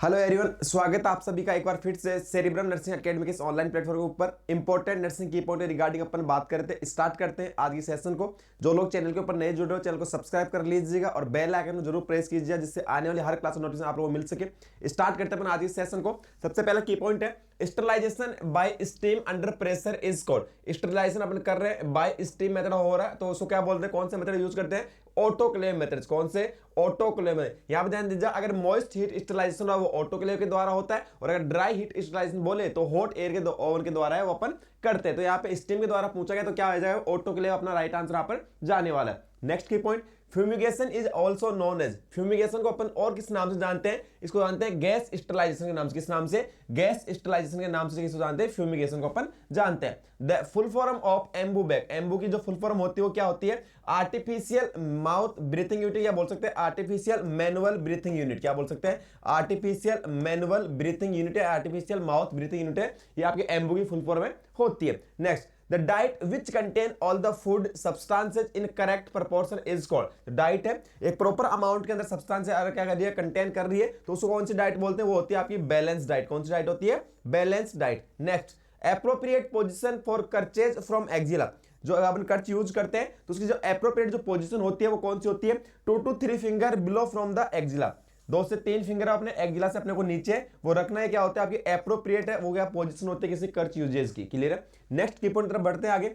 Hello everyone, स्वागत है आप सभी का एक बार फिर से सेरिब्रम नर्सिंग एकेडमी के इस ऑनलाइन प्लेटफॉर्म के ऊपर इंपॉर्टेंट नर्सिंग की पॉइंट रिगार्डिंग अपन बात करते हैं। स्टार्ट करते हैं आज की सेशन को। जो लोग चैनल के ऊपर नए जुड़े हो चैनल को सब्सक्राइब कर लीजिएगा और बेल आइकन को जरूर प्रेस कीजिएगा जिससे आने वाली हर क्लास नोटिफिकेशन आप लोगों को मिल सके। स्टार्ट करते हैं अपन आज की सेशन को। सबसे पहला की पॉइंट है sterilisation by steam under pressure is called. Sterilisation अपन कर रहे हैं बाय स्टीम मेथड हो रहा है, तो उसको क्या बोलते हैं, कौन से मेथड यूज करते हैं? Autoclave methods. कौन से? ऑटोक्लेव। यहां पे ध्यान दीजिए, अगर मॉइस्ट हीट स्टरलाइजेशन वो ऑटोक्लेव के द्वारा होता है और अगर ड्राई हीट स्टरलाइजेशन बोले तो हॉट एयर के ओवन के द्वारा है वो अपन करते हैं। तो यहाँ पे स्टीम के द्वारा पूछा गया तो क्या हो जाएगा? ऑटोक्लेव अपना राइट आंसर यहाँ पर जाने वाला है। Next key point, fumigation is also known as. Fumigation को अपन और किस नाम से जानते हैं? इसको जानते हैं गैस स्टरलाइजेशन के नाम से। किस नाम से? गैस स्टरलाइजेशन के नाम से किसको जानते हैं? फ्यूमिगेशन को अपन जानते हैं। The full form of Anbu bag. Anbu की जो फुल फॉर्म होती है वो क्या होती है? आर्टिफिशियल माउथ ब्रीथिंग यूनिट, या बोल सकते हैं आर्टिफिशियल मैनुअल ब्रीथिंग यूनिट। क्या बोल सकते हैं? आर्टिफिशियल मैनुअल ब्रीथिंग यूनिट है, आर्टिफिशियल माउथ ब्रीथिंग यूनिट है, ये आपके एम्बू की फुल फॉर्म में होती है। Next, the diet which contain all the food substances in correct proportion is called. Diet है एक प्रॉपर अमाउंट के अंदर सब्सटेंस अगर क्या कर रही है, कंटेन कर रही है, तो उसको कौन सी डाइट बोलते हैं? वो होती है आपकी बैलेंस डाइट। कौन सी डाइट होती है? Balance diet. Next, appropriate position for crutches from axilla. जो अपन कर्च यूज करते हैं तो उसकी जो एप्रोप्रिएट जो पोजीशन होती है वो कौन सी होती है? 2 to 3 finger below from the axilla. 2 से 3 फिंगर अपने एक्जिला से अपने को नीचे वो रखना है। क्या होता है आपकी एप्रोप्रिएट है, वो क्या पोजीशन होती है किसी कर्च यूजेस की। क्लियर है? नेक्स्ट की पॉइंट तरफ बढ़ते हैं आगे।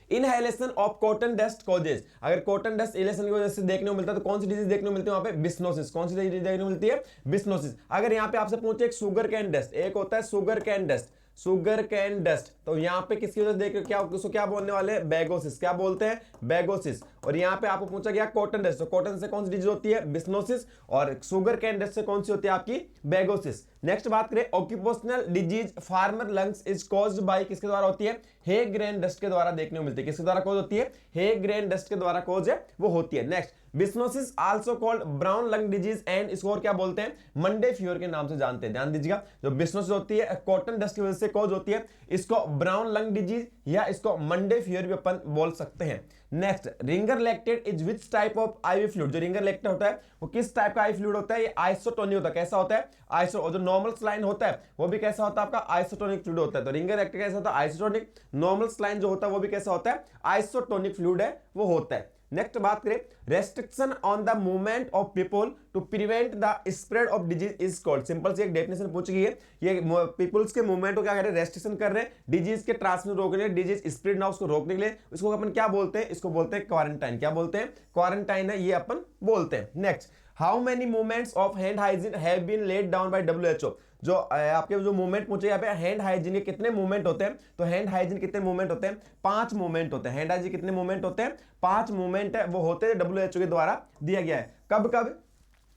Inhalation of cotton dust causes. अगर कॉटन डस्ट इनहेलेशन की वजह से देखने को मिलता है तो कौन सी डिजीज देखने को मिलती है वहां पे? बिस्नोसिस। कौन सी डिजीज देखने को मिलती है? बिस्नोसिस। अगर यहां पे आपसे पूछे एक शुगर कैन डस्ट, एक होता है sugar cane dust, sugar cane dust, तो यहां पे किसकी वजह से देख क्या उसको क्या बोलने वाले हैं? बैगोसिस। क्या बोलते हैं? बैगोसिस। और यहां पे आपको पूछा गया कॉटन डस्ट, तो कॉटन से कौन सी डिजीज होती है? बिस्नोसिस। और शुगर कैन डस्ट से कौन सी होती है? आपकी बैगोसिस। नेक्स्ट बात करें, occupational disease farmer lungs is caused by, किसके द्वारा होती है? हे ग्रेन डस्ट के द्वारा देखने को मिलती है। किसके द्वारा कॉज होती है? हे ग्रेन डस्ट के द्वारा कॉज है वो होती है। Next, byssinosis also called brown lung disease and इसको और क्या बोलते हैं? मंडे फीवर के नाम से जानते हैं। ध्यान दीजिएगा, जो बिस्नोसिस होती है कॉटन डस्ट की वजह से कॉज होती है, इसको ब्राउन लंग डिजीज या इसको मंडे फीवर भी अपन बोल सकते हैं। Next, ringer lactate is which type of IV fluid. जो रिंगर लैक्टेट होता है वो किस टाइप का आईवी फ्लूइड होता है? ये आइसोटोनिक होता है। कैसा होता है? आइसो। और जो नॉर्मल स्लाइन होता है वो भी कैसा होता है? आपका आइसोटोनिक फ्लूइड होता है। तो रिंगर लैक्टेट कैसा होता है? आइसोटोनिक। नॉर्मल स्लाइन जो होता है वो भी कैसा होता है? आइसोटोनिक फ्लूइड है वो होता है। नेक्स्ट बात करें, restriction on the movement of people to prevent the spread of disease is called. Simple सी एक डेफिनेशन पूछी गई है, ये पीपल्स के मूवमेंट को क्या कर रहे हैं? रेस्ट्रिक्शन कर रहे हैं डिजीज के ट्रांसमिशन रोकने के लिए, डिजीज स्प्रेड ना उसको रोकने के लिए। इसको अपन क्या बोलते हैं? इसको बोलते हैं क्वारंटाइन। क्या बोलते हैं? क्वारंटाइन है ये अपन बोलते हैं। Next, how many movements of hand hygiene have been laid down by WHO। जो आपके जो मूवमेंट पूछे यहाँ पे हैंड हाइजीन के कितने मूवमेंट होते हैं, तो हैंड हाइजीन कितने मूवमेंट होते हैं? 5 मूवमेंट होते हैं। हैंड हाइजीन कितने मूवमेंट होते हैं? 5 मूवमेंट है वो होते हैं, WHO के द्वारा दिया गया है। कब कब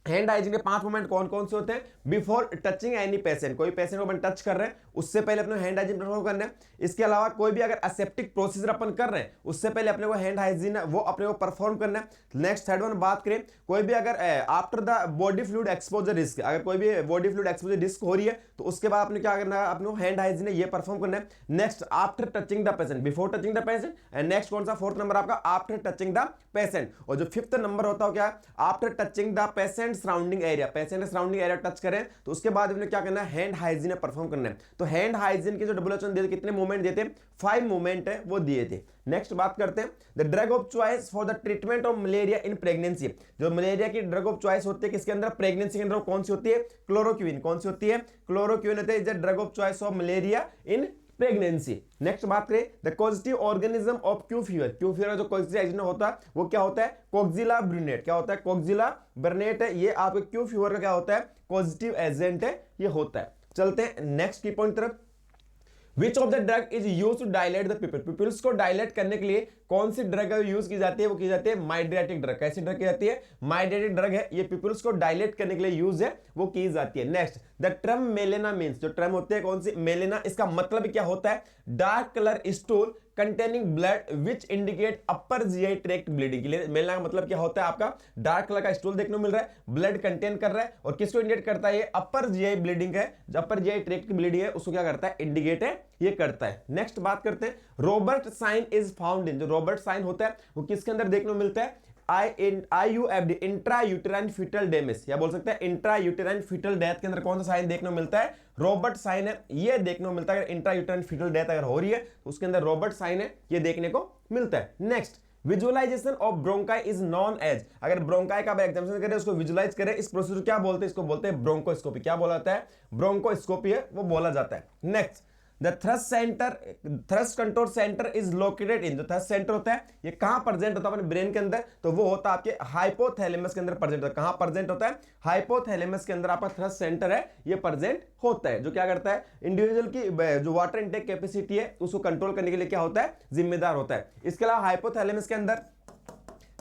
हैंड हाइजीन के 5 मूवमेंट कौन कौन से होते हैं? बिफोर टचिंग एनी पेशेंट, कोई पेशेंट को अपन टच कर रहे हैं उससे पहले अपने हैंड हाइजीन परफॉर्म करना है। इसके अलावा कोई भी अगर असेप्टिक प्रोसीजर अपन कर रहे हैं उससे पहले अपने को हैंड हाइजीन वो अपने को परफॉर्म करना है। नेक्स्ट थर्ड वन बात करें, कोई भी अगर after the body fluid exposure risk, अगर कोई भी बॉडी फ्लूइड एक्सपोजर रिस्क हो रही है तो उसके बाद अपने क्या करना है? अपने हैंड हाइजीन ये परफॉर्म करना है। Next, after touching the patient, before touching the patient. And next कौन सा? 4th नंबर आपका आफ्टर टचिंग द पेशेंट। और जो 5th नंबर होता है क्या? After touching the patient surrounding area. Patient surrounding area touch करें तो उसके बाद इन्हें क्या करना है? हैंड हाइजीन परफॉर्म करना है। तो हैंड हाइजीन के जो WHO ने कितने मूवमेंट दिए थे? 5 मूवमेंट है वो दिए थे। नेक्स्ट बात करते हैं, the drug of choice for the treatment of malaria in pregnancy. जो मलेरिया की ड्रग ऑफ चॉइस होती है किसके अंदर? प्रेगनेंसी के अंदर। कौन सी होती है? क्लोरोक्विन। कौन सी होती है? क्लोरोक्विन होती है the drug of choice of malaria in pregnancy. Next बात करें, the positive organism of Q fever. Q fever जो पॉजिटिव एजेंट होता है वो क्या होता है? कोक्जिला ब्रुनेट। क्या होता है? कोक्जिला ब्रुनेट है ये आपके क्यू फीवर का क्या होता है? पॉजिटिव एजेंट है ये होता है। चलते हैं नेक्स्ट की पॉइंट तरफ। Which of the drug is use to dilate the pupil. Pupils को डायलेट करने के लिए कौन सी ड्रग यूज की जाती है? वो की जाती है माइड्रेटिक ड्रग। कैसी ड्रग की जाती है? माइड्रेटिक ड्रग है ये, पीपल्स को डायलेट करने के लिए यूज है वो की जाती है। Next, the term melena means, जो टर्म होती है कौन सी? मेलेना, इसका मतलब क्या होता है? Dark colour stool containing blood which indicate upper GI tract bleeding. के लिए मेलेना का मतलब क्या होता है? आपका डार्क कलर का स्टूल देखने को मिल रहा है, ब्लड कंटेन कर रहा है और किसको इंडिकेट करता है? ये अपर जीआई ब्लीडिंग है, जो अपर जीआई ट्रैक्ट की ब्लीडिंग है उसको क्या करता है? इंडिकेट है ये करता है। नेक्स्ट बात करते हैं, Robert sign is found in. जो रॉबर्ट साइन होता है वो किसके अंदर देखने को मिलता है? IUFD intrauterine fetal damage, या बोल सकते हैं इंट्रा यूटेराइन फीटल डेथ के अंदर कौन सा साइन देखने को मिलता है? रॉबर्ट साइन है, ये देखने को मिलता है। अगर इंट्रा यूटेराइन फीटल डेथ अगर हो रही है तो उसके अंदर रॉबर्ट साइन है, ये देखने को मिलता है। Next, visualisation of bronchi is known as, अगर ब्रोंकाई का एग्जामिनेशन करें, उसको विजुअलाइज करें, इस प्रोसेस को क्या बोलते हैं? इसको बोलते हैं ब्रोंकोस्कोपी। क्या बोला जाता है? ब्रोंकोस्कोपी है वो बोला जाता है। Next, the thrust control centre is located in, जो थ्रस्ट सेंटर होता है ये कहां प्रेजेंट होता है अपने ब्रेन के अंदर? तो वो होता है आपके हाइपोथैलेमस के अंदर प्रेजेंट होता है। कहां प्रेजेंट होता है? हाइपोथैलेमस के अंदर आपका थ्रस्ट सेंटर है, ये प्रेजेंट होता है, जो क्या करता है? इंडिविजुअल की जो वाटर इनटेक कैपेसिटी है उसको कंट्रोल करने के लिए क्या होता है? जिम्मेदार होता है। इसके अलावा हाइपोथैलेमस के अंदर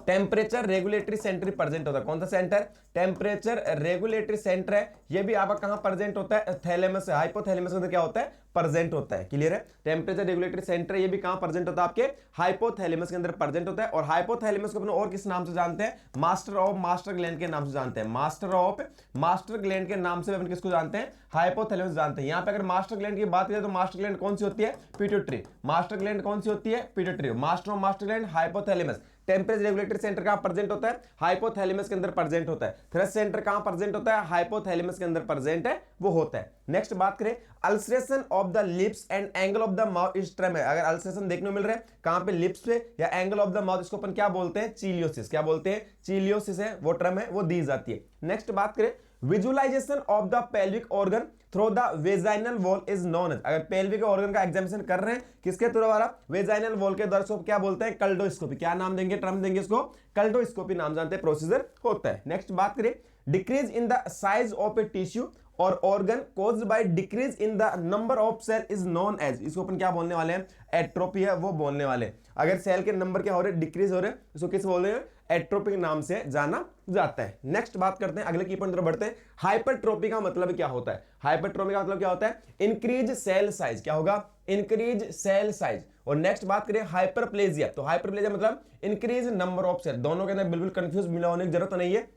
टेम्परेचर रेगुलेटरी सेंटर प्रेजेंट होता है। कौन सा सेंटर? टेम्परेचर रेगुलेटरी सेंटर है, ये भी आपका कहां प्रेजेंट होता है? थैलेमस, हाइपोथैलेमस के अंदर क्या होता है? प्रेजेंट होता है। क्लियर है? टेम्परेचर रेगुलेटरी सेंटर ये भी कहां प्रेजेंट होता है? आपके हाइपोथैलेमस के अंदर प्रेजेंट होता है। और हाइपोथैलेमस को अपन और किस नाम से जानते हैं? मास्टर ऑफ मास्टर ग्लैंड के नाम से जानते हैं। मास्टर ऑफ मास्टर ग्लैंड के नाम से अपन किसको जानते हैं? हाइपोथैलेमस जानते हैं। यहां पे अगर मास्टर ग्लैंड की बात करें तो मास्टर ग्लैंड कौन सी होती है? पिट्यूटरी। मास्टर ग्लैंड कौन सी होती है? Pituitary. Master of master gland hypothalamus. Temperature regulatory centre कहां प्रेजेंट होता है? हाइपोथैलेमस के अंदर प्रेजेंट होता है। थ्रस्ट सेंटर कहां प्रेजेंट होता है? हाइपोथैलेमस के अंदर प्रेजेंट है, वो होता है। नेक्स्ट बात करें, ulceration of the lips and angle of the mouth is term है। अगर अल्सरेशन देखने को मिल रहा है कहां पे? लिप्स पे या एंगल ऑफ द माउथ, इसको अपन क्या बोलते हैं? चीलियोसिस। क्या बोलते हैं? चीलियोसिस है वो ट्रम है, वो दी जाती है। नेक्स्ट बात करें, visualisation of the pelvic organ through the vaginal wall is known as, अगर पेल्विक ऑर्गन का एग्जामिनेशन कर रहे हैं किसके द्वारा? वेजाइनल वॉल के द्वारा, इसको क्या बोलते हैं? कल्डोस्कोपी। क्या नाम देंगे? टर्म देंगे इसको कल्डोस्कोपी नाम जानते हैं, प्रोसीजर होता है। नेक्स्ट बात करें, decrease in the size of a tissue और organ caused by decrease in the number of cell is known as, इसको अपन क्या बोलने वाले हैं? एट्रोपी है वो बोलने वाले। अगर सेल के नंबर क्या हो रहे? डिक्रीज हो रहे, इसको किस बोल रहे हैं? एट्रोपी के नाम से जाना जाता है। नेक्स्ट बात करते हैं, अगले की पॉइंट तरफ बढ़ते हैं। हाइपरट्रोपी का मतलब क्या होता है? हाइपरट्रोपी का मतलब क्या होता है? Increase cell size. क्या होगा? Increase cell size. और नेक्स्ट बात करें हाइपरप्लेजिया, तो हाइपरप्लेजिया मतलब इंक्रीज नंबर ऑफ सेल। दोनों के अंदर बिल्कुल कंफ्यूज मिला होने की जरूरत नहीं है।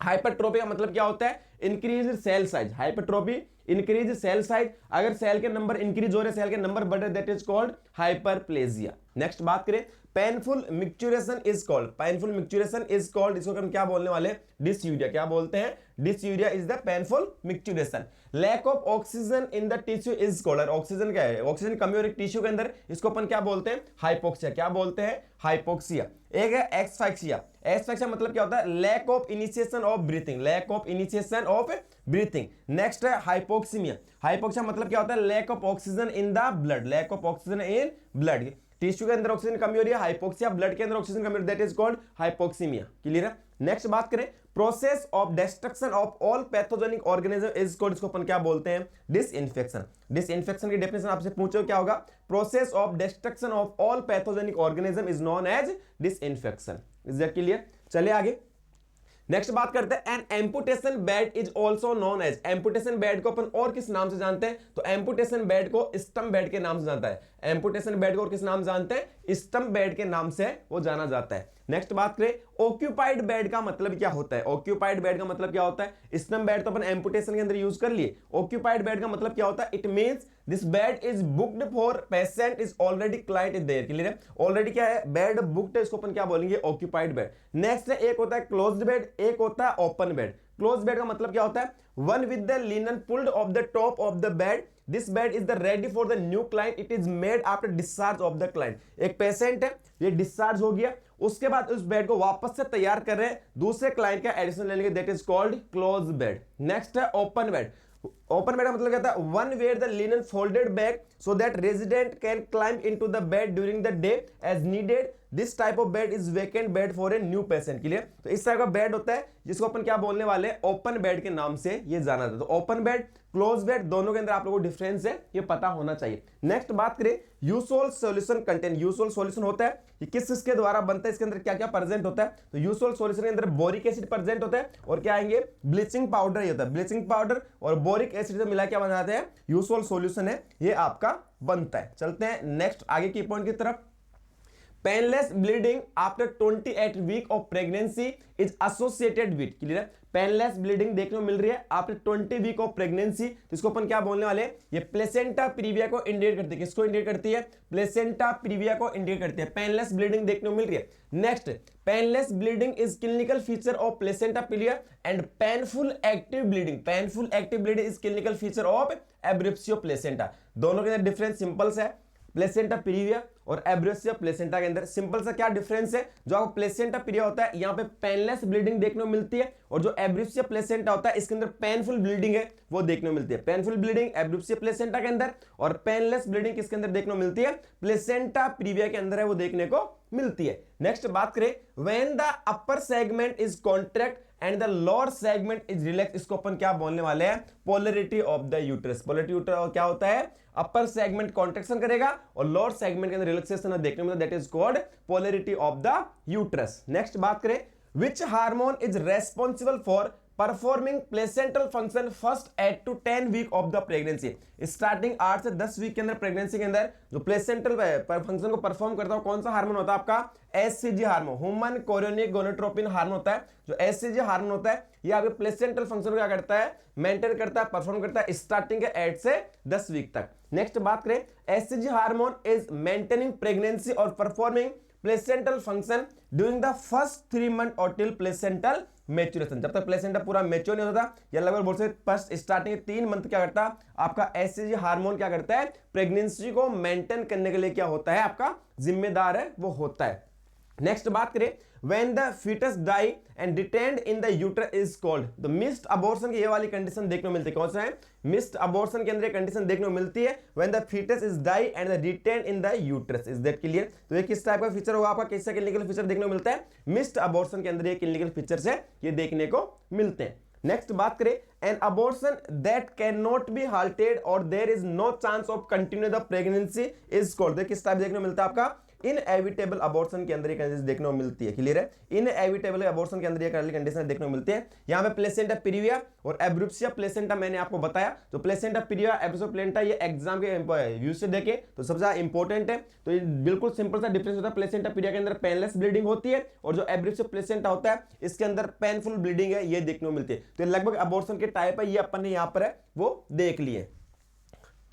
हाइपरट्रोपी का मतलब क्या होता है? Increase cell size. Hypertrophy increase cell size, अगर सेल के नंबर इंक्रीज हो रहे, सेल के नंबर बढ़ रहे, that is called hyperplasia. Next बात करें, painful micturition is called, painful micturition is called, इसको हम क्या बोलने वाले? डिसयूरिया। क्या बोलते हैं? Dysuria is the painful micturition. Lack of oxygen in the tissue is called, oxygen क्या है? ऑक्सीजन कमी हो रही टिश्यू के अंदर, इसको अपन क्या बोलते हैं? हाइपोक्सिया। क्या बोलते हैं? हाइपोक्सिया। एक है एक्सफैक्सिया। एक्सफैक्सिया मतलब क्या होता है? Lack of initiation of breathing, lack of initiation of breathing. Next है हाइपोक्सीमिया। हाइपोक्सिया मतलब क्या होता है? Lack of oxygen in the blood, lack of oxygen in blood. Tissue के अंदर ऑक्सीजन कमी हो रही है, हाइपोक्सिया। ब्लड के अंदर ऑक्सीजन कमी हो रही है, that is called hypoxaemia. Clear है? नेक्स्ट बात करें, process of destruction of all pathogenic organism is called, इसको अपन क्या बोलते हैं? डिसइंफेक्शन। डिसइंफेक्शन की डेफिनेशन आपसे पूछो क्या होगा? Process of destruction of all pathogenic organism is known as disinfection. Is that clear? चलिए आगे नेक्स्ट बात करते हैं, an amputation bed is also known as, amputation bed को अपन और किस नाम से जानते हैं? तो एम्पुटेशन बेड को स्टम बेड के नाम से जानता है। एम्पुटेशन बेड को और किस नाम से जानते हैं? स्टम बेड के नाम से वो जाना जाता है। नेक्स्ट बात करें, ऑक्यूपाइड बेड का मतलब क्या होता है? ऑक्यूपाइड बेड का मतलब क्या होता है? स्टम बेड तो अपन एम्पुटेशन के अंदर यूज कर लिए। ऑक्यूपाइड बेड का मतलब क्या होता है? It means this bed is booked for patient is already client is there. Clear है? ऑलरेडी क्या है? बेड बुक्ड है, इसको अपन क्या बोलेंगे? Occupied bed. नेक्स्ट है, एक होता है क्लोज्ड बेड, एक होता है ओपन बेड। क्लोज बेड का मतलब क्या होता है? One with the linen pulled off the top of the bed, this bed is the ready for the new client, it is made after discharge of the client. एक patient है, ये discharge हो गया, उसके बाद उस बेड को वापस से तैयार कर रहे हैं दूसरे क्लाइंट का एडिशन लेने के, that is called close bed. Next है ओपन बेड। ओपन बेड का मतलब कहता है one where the linen folded back so that resident can climb into the bed during the day as needed, this type of bed is vacant bed for a new patient. के लिए तो इस type का bed होता है जिसको अपन क्या बोलने वाले हैं? ओपन बेड के नाम से ये जाना जाता है। तो ओपन बेड, क्लोज बेड, दोनों के अंदर आप लोगों को डिफरेंस है, ये पता होना चाहिए। नेक्स्ट बात करें, यूसोल सॉल्यूशन कंटेंट। यूसोल सॉल्यूशन होता है, ये किस के द्वारा बनता है? इसके अंदर क्या क्या प्रेजेंट होता है? तो यूसोल सॉल्यूशन के अंदर बोरिक एसिड प्रेजेंट होता है और क्या आएंगे? ब्लीचिंग पाउडर होता है। ब्लीचिंग पाउडर और बोरिक एसिड से मिला क्या बनाते हैं? यूसोल सॉल्यूशन है, ये आपका बनता है। चलते हैं नेक्स्ट आगे की पॉइंट की तरफ। Painless bleeding after 28 week of pregnancy is associated with, clear है, पेनलेस ब्लीडिंग देखने को मिल रही है आफ्टर 20 वीक ऑफ प्रेगनेंसी, तो इसको अपन क्या बोलने वाले, ये प्लेसेंटा प्रीविया को इंडिकेट करती है, किसको इंडिकेट करती है, प्लेसेंटा प्रीविया को इंडिकेट करती है, पेनलेस ब्लीडिंग देखने को मिल रही है। Next, painless bleeding is clinical feature of placenta previa and painful active bleeding, painful active bleeding is clinical feature of abruptio placenta. दोनों के अंदर डिफरेंस सिंपल सा है, प्लेसेंटा प्रीविया और एब्रेसिया प्लेसेंटा के अंदर सिंपल सा क्या डिफरेंस है, जो आपको प्लेसेंटा प्रीविया होता है यहां पे पेनलेस ब्लीडिंग देखने को मिलती है, और जो एब्रेसिया प्लेसेंटा होता है इसके अंदर पेनफुल ब्लीडिंग है वो देखने को मिलती है। पेनफुल ब्लीडिंग एब्रेसिया प्लेसेंटा के अंदर, और पेनलेस ब्लीडिंग किसके अंदर देखने को मिलती है, प्लेसेंटा प्रीविया के अंदर है वो देखने को मिलती है। नेक्स्ट बात करें, when the upper segment is contract and the lower segment is relax, इसको अपन क्या बोलने वाले हैं, polarity of the uterus. Polarity uterus क्या होता है, अपर सेगमेंट कॉन्ट्रैक्शन करेगा और लोअर सेगमेंट के अंदर रिलैक्सेशन देखने में, that is called polarity of the uterus. Next बात करें, which hormone is responsible for performing placental function first 8 to 10 week of the pregnancy, starting 8 से 10 वीक के अंदर प्रेगनेंसी के अंदर जो प्लेसेंटल फंक्शन को परफॉर्म करता है कौन सा हार्मोन होता है आपका, HCG hormone, human chorionic gonadotropin hormone होता है। जो एचसीजी हार्मोन होता है ये आपके प्लेसेंटल फंक्शन को क्या करता है, मेंटेन करता है, परफॉर्म करता है स्टार्टिंग के 8 से 10 वीक तक। नेक्स्ट बात करें, HCG hormone is maintaining pregnancy और performing placental function during the first 3 month और टिल प्लेसेंटल मैच्योरेशन, जब तक प्लेसेंटा पूरा मैच्योर नहीं होता, या लगभग बोल सकते फर्स्ट स्टार्टिंग 3 मंथ क्या करता है आपका एचसीजी हार्मोन क्या करता है, प्रेगनेंसी को मेंटेन करने के लिए क्या होता है आपका जिम्मेदार है वो होता है। नेक्स्ट बात करें, when the fetus die and retained in the uterus is called, तो मिस्ड अबॉर्शन की ये वाली कंडीशन देखने को मिलती है, कौन सा है, मिस्ड अबॉर्शन के अंदर ये कंडीशन देखने को मिलती है when the fetus is die and retained in the uterus, is that clear। तो ये किस टाइप का फीचर होगा आपका, किसका क्लिनिकल फीचर देखने को मिलता है, मिस्ड अबॉर्शन के अंदर ये क्लिनिकल फीचर्स है ये देखने को मिलते हैं। नेक्स्ट बात करें, an abortion that can not be halted और there is no chance of continue the pregnancy is called, किस टाइप देखने को मिलता है आपका, इनएविटेबल अबॉर्शन के अंदर ये कंडीशन देखने को मिलती है, क्लियर है, इनएविटेबल अबॉर्शन के अंदर ये कंडीशन देखने को मिलती है। यहाँ पे प्लेसेंटा प्रीविया और एब्रेप्सिया प्लेसेंटा मैंने आपको बताया, तो प्लेसेंटा प्रीविया एब्रेप्सिया प्लेसेंटा ये एग्जाम के व्यू से देखे तो सबसे ज्यादा इंपॉर्टेंट है, तो ये बिल्कुल सिंपल सा डिफरेंस होता है, प्लेसेंटा प्रीविया के अंदर पेनलेस ब्लीडिंग होती है और जो एब्रेप्सिया प्लेसेंटा होता है इसके अंदर पेनफुल ब्लीडिंग है ये देखने को मिलती है। तो लगभग अबॉर्शन के टाइप है ये अपन ने यहाँ पर है वो देख लिए,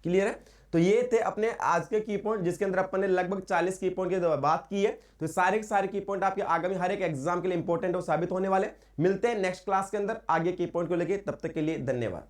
क्लियर है। तो ये थे अपने आज के की पॉइंट जिसके अंदर अपन ने लगभग 40 की पॉइंट की बात की है। तो सारे के सारे की पॉइंट आपके आगामी हर एक एग्जाम के लिए इंपॉर्टेंट और साबित होने वाले। मिलते हैं नेक्स्ट क्लास के अंदर आगे की पॉइंट को लेके, तब तक के लिए धन्यवाद।